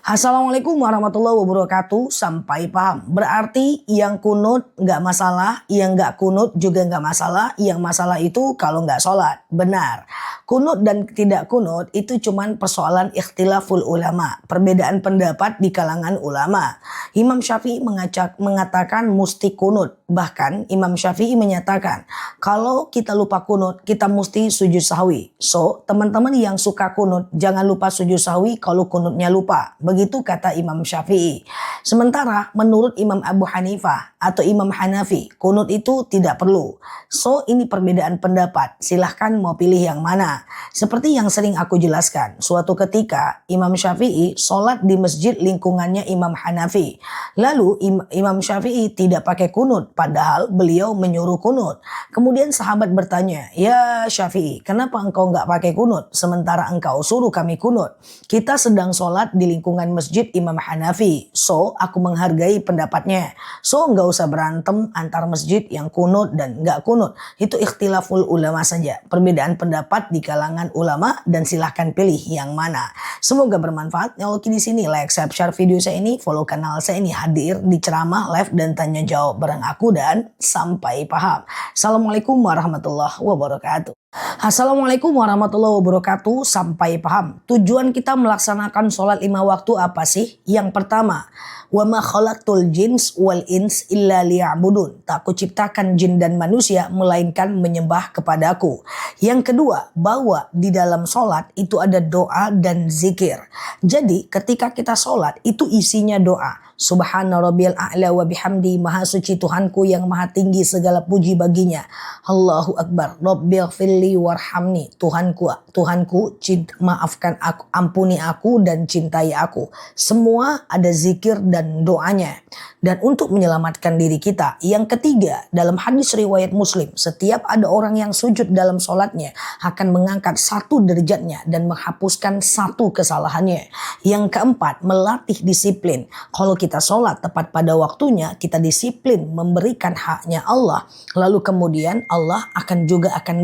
Assalamualaikum warahmatullahi wabarakatuh. Sampai paham. Berarti yang kunut nggak masalah, yang nggak kunut juga nggak masalah. Yang masalah itu kalau nggak sholat. Benar. Kunut dan tidak kunut itu cuman persoalan ikhtilaful ulama. Perbedaan pendapat di kalangan ulama. Imam Syafi'i mengatakan musti kunut. Bahkan Imam Syafi'i menyatakan kalau kita lupa kunut, kita mesti sujud sahwi. So, teman-teman yang suka kunut, jangan lupa sujud sahwi kalau kunutnya lupa. Begitu kata Imam Syafi'i. Sementara menurut Imam Abu Hanifah atau Imam Hanafi, kunut itu tidak perlu. So, ini perbedaan pendapat. Silahkan mau pilih yang mana. Seperti yang sering aku jelaskan, suatu ketika Imam Syafi'i sholat di masjid lingkungannya Imam Hanafi. Lalu Imam Syafi'i tidak pakai kunut, padahal beliau menyuruh kunut. Kemudian sahabat bertanya, "Ya Syafi'i, kenapa engkau nggak pakai kunut sementara engkau suruh kami kunut? Kita sedang sholat di lingkungan masjid Imam Hanafi. So, aku menghargai pendapatnya. So, nggak usah berantem antar masjid yang kunut dan nggak kunut. Itu ikhtilaful ulama saja. Perbedaan pendapat di kalangan ulama dan silahkan pilih yang mana." Semoga bermanfaat. Kalau di sini like, share video saya ini, follow kanal saya ini, hadir di ceramah, live dan tanya jawab bareng aku dan sampai paham. Assalamualaikum warahmatullahi wabarakatuh. Assalamualaikum warahmatullahi wabarakatuh. Sampai paham. Tujuan kita melaksanakan sholat 5 waktu apa sih? Yang pertama, wa ma khalaqtul jins wal ins illa liya'budun. Tak kuciptakan jin dan manusia melainkan menyembah kepadaku. Yang kedua, bahwa di dalam sholat itu ada doa dan zikir. Jadi ketika kita sholat itu isinya doa. Subhana rabbiyal a'la wa bihamdi, maha suci Tuhanku yang maha tinggi segala puji baginya. Allahu akbar. Rabbighfirli warhamni. Tuhanku, maafkan aku, ampuni aku dan cintai aku. Semua ada zikir dan doanya. Dan untuk menyelamatkan diri kita. Yang ketiga, dalam hadis riwayat Muslim, setiap ada orang yang sujud dalam sholatnya akan mengangkat 1 derajatnya dan menghapuskan 1 kesalahannya. Yang keempat, melatih disiplin. Kalau kita sholat tepat pada waktunya, kita disiplin memberikan haknya Allah. Lalu kemudian Allah akan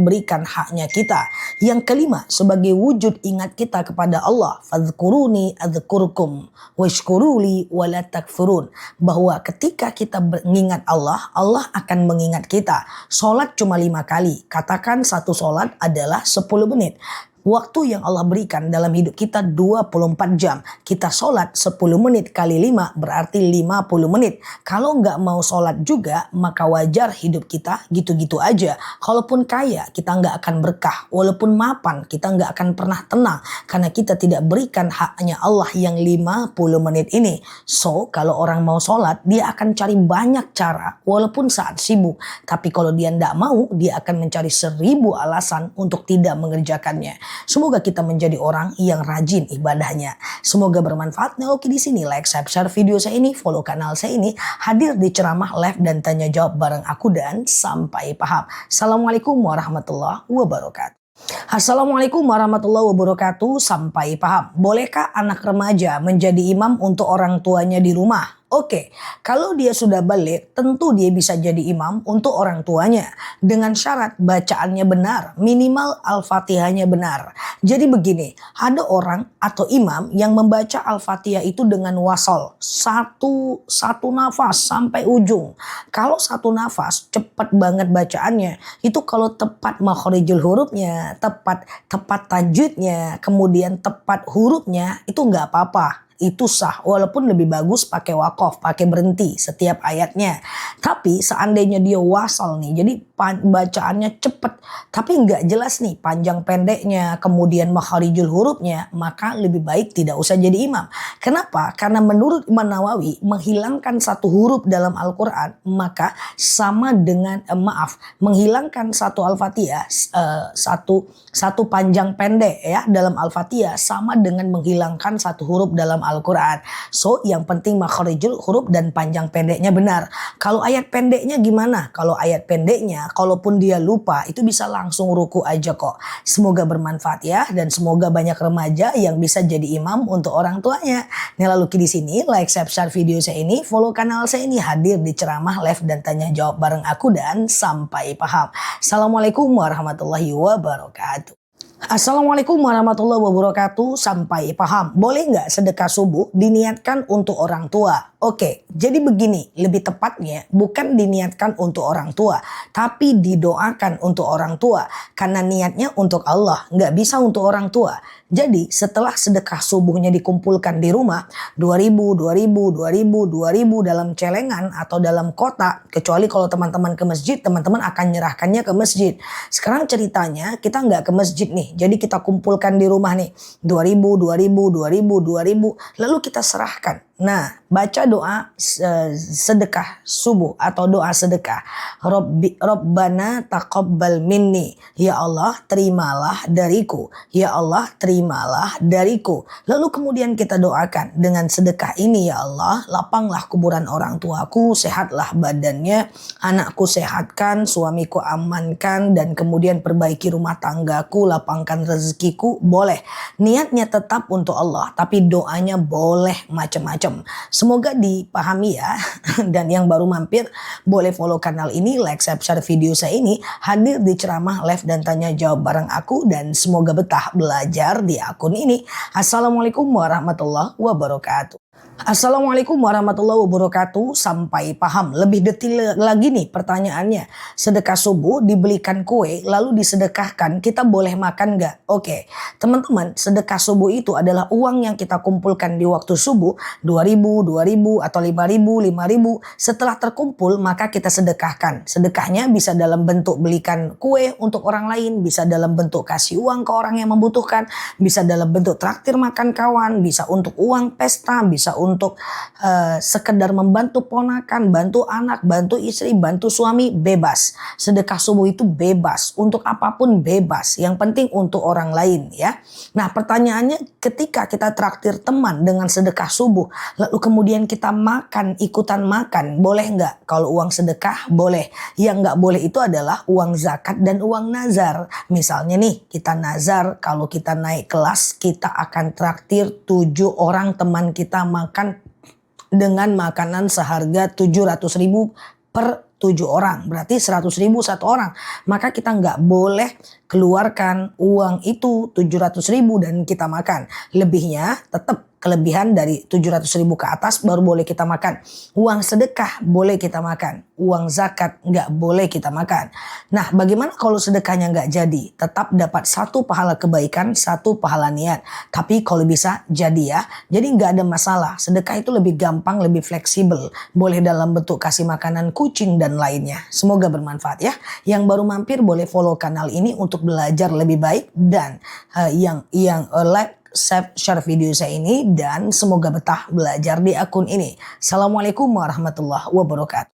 berikan haknya kita. Yang kelima, sebagai wujud ingat kita kepada Allah, fadhkuruni adzkurkum washkuruli wala takfurun. Bahwa ketika kita mengingat Allah, Allah akan mengingat kita. Sholat cuma 5 kali. Katakan satu sholat adalah 10 menit. Waktu yang Allah berikan dalam hidup kita 24 jam. Kita sholat 10 menit kali 5 berarti 50 menit. Kalau nggak mau sholat juga maka wajar hidup kita gitu-gitu aja. Kalaupun kaya kita nggak akan berkah. Walaupun mapan kita nggak akan pernah tenang. Karena kita tidak berikan haknya Allah yang 50 menit ini. So kalau orang mau sholat dia akan cari banyak cara walaupun saat sibuk. Tapi kalau dia nggak mau dia akan mencari 1000 alasan untuk tidak mengerjakannya. Semoga kita menjadi orang yang rajin ibadahnya. Semoga bermanfaat. Nah, oke di sini like, share video saya ini, follow kanal saya ini, hadir di ceramah live dan tanya jawab bareng aku dan sampai paham. Assalamualaikum warahmatullahi wabarakatuh. Assalamualaikum warahmatullahi wabarakatuh. Sampai paham. Bolehkah anak remaja menjadi imam untuk orang tuanya di rumah? Oke, kalau dia sudah balik, tentu dia bisa jadi imam untuk orang tuanya. Dengan syarat bacaannya benar, minimal Al-Fatihahnya benar. Jadi begini, ada orang atau imam yang membaca Al-Fatihah itu dengan wasol. Satu nafas sampai ujung. Kalau satu nafas, cepat banget bacaannya. Itu kalau tepat makhorijul hurufnya, tepat tajwidnya, kemudian tepat hurufnya, itu nggak apa-apa. Itu sah, walaupun lebih bagus pakai wakof, pakai berhenti setiap ayatnya. Tapi seandainya dia wasal nih, jadi bacaannya cepet, tapi nggak jelas nih panjang pendeknya, kemudian makharijul hurufnya, maka lebih baik tidak usah jadi imam. Kenapa? Karena menurut Imam Nawawi, menghilangkan 1 huruf dalam Al-Quran, maka sama dengan, menghilangkan 1 Al-Fatihah, satu panjang pendek ya dalam Al-Fatihah, sama dengan menghilangkan 1 huruf dalam Al-Quran. So yang penting makharijul huruf dan panjang pendeknya benar. Kalau ayat pendeknya gimana? Kalau ayat pendeknya, kalaupun dia lupa itu bisa langsung ruku aja kok. Semoga bermanfaat ya, dan semoga banyak remaja yang bisa jadi imam untuk orang tuanya. Nih lalu di sini like, share video saya ini, follow kanal saya ini, hadir di ceramah live dan tanya jawab bareng aku dan sampai paham. Assalamualaikum warahmatullahi wabarakatuh. Assalamualaikum warahmatullahi wabarakatuh. Sampai paham. Boleh nggak sedekah subuh diniatkan untuk orang tua? Oke, jadi begini, lebih tepatnya bukan diniatkan untuk orang tua, tapi didoakan untuk orang tua. Karena niatnya untuk Allah, nggak bisa untuk orang tua. Jadi setelah sedekah subuhnya dikumpulkan di rumah, 2000, 2000, 2000, 2000 dalam celengan atau dalam kotak, kecuali kalau teman-teman ke masjid, teman-teman akan nyerahkannya ke masjid. Sekarang ceritanya kita nggak ke masjid nih, jadi kita kumpulkan di rumah nih, 2000, 2000, 2000, 2000, lalu kita serahkan. Nah, baca doa sedekah subuh atau doa sedekah. Robbana taqabbal minni. Ya Allah, terimalah dariku. Ya Allah, terimalah dariku. Lalu kemudian kita doakan dengan sedekah ini, ya Allah, lapanglah kuburan orang tuaku, sehatlah badannya, anakku sehatkan, suamiku amankan, dan kemudian perbaiki rumah tanggaku, lapangkan rezekiku. Boleh. Niatnya tetap untuk Allah, tapi doanya boleh macam-macam. Semoga dipahami ya. Dan yang baru mampir boleh follow kanal ini, like, share video saya ini. Hadir di ceramah live dan tanya jawab bareng aku, dan semoga betah belajar di akun ini. Assalamualaikum warahmatullahi wabarakatuh. Assalamualaikum warahmatullahi wabarakatuh. Sampai paham. Lebih detail lagi nih pertanyaannya. Sedekah subuh dibelikan kue lalu disedekahkan, kita boleh makan nggak? Oke, teman-teman, sedekah subuh itu adalah uang yang kita kumpulkan di waktu subuh, 2000, 2000 atau 5000, 5000. Setelah terkumpul maka kita sedekahkan. Sedekahnya bisa dalam bentuk belikan kue untuk orang lain, bisa dalam bentuk kasih uang ke orang yang membutuhkan, bisa dalam bentuk traktir makan kawan, bisa untuk uang pesta, bisa untuk sekedar membantu ponakan, bantu anak, bantu istri, bantu suami, bebas. Sedekah subuh itu bebas, untuk apapun bebas. Yang penting untuk orang lain ya. Nah, pertanyaannya, ketika kita traktir teman dengan sedekah subuh, lalu kemudian kita makan, ikutan makan, boleh nggak? Kalau uang sedekah boleh. Yang nggak boleh itu adalah uang zakat dan uang nazar. Misalnya nih, kita nazar kalau kita naik kelas, kita akan traktir 7 orang teman kita makan dengan makanan seharga 700.000 per 7 orang. Berarti 100.000 satu orang. Maka kita nggak boleh keluarkan uang itu 700.000 dan kita makan. Lebihnya tetap kelebihan dari 700.000 ke atas baru boleh kita makan. Uang sedekah boleh kita makan. Uang zakat nggak boleh kita makan. Nah, bagaimana kalau sedekahnya nggak jadi? Tetap dapat 1 pahala kebaikan, 1 pahala niat. Tapi kalau bisa jadi ya. Jadi nggak ada masalah. Sedekah itu lebih gampang, lebih fleksibel. Boleh dalam bentuk kasih makanan kucing dan lainnya. Semoga bermanfaat ya. Yang baru mampir boleh follow kanal ini untuk belajar lebih baik, dan yang like, share video saya ini, dan semoga betah belajar di akun ini. Assalamualaikum warahmatullahi wabarakatuh.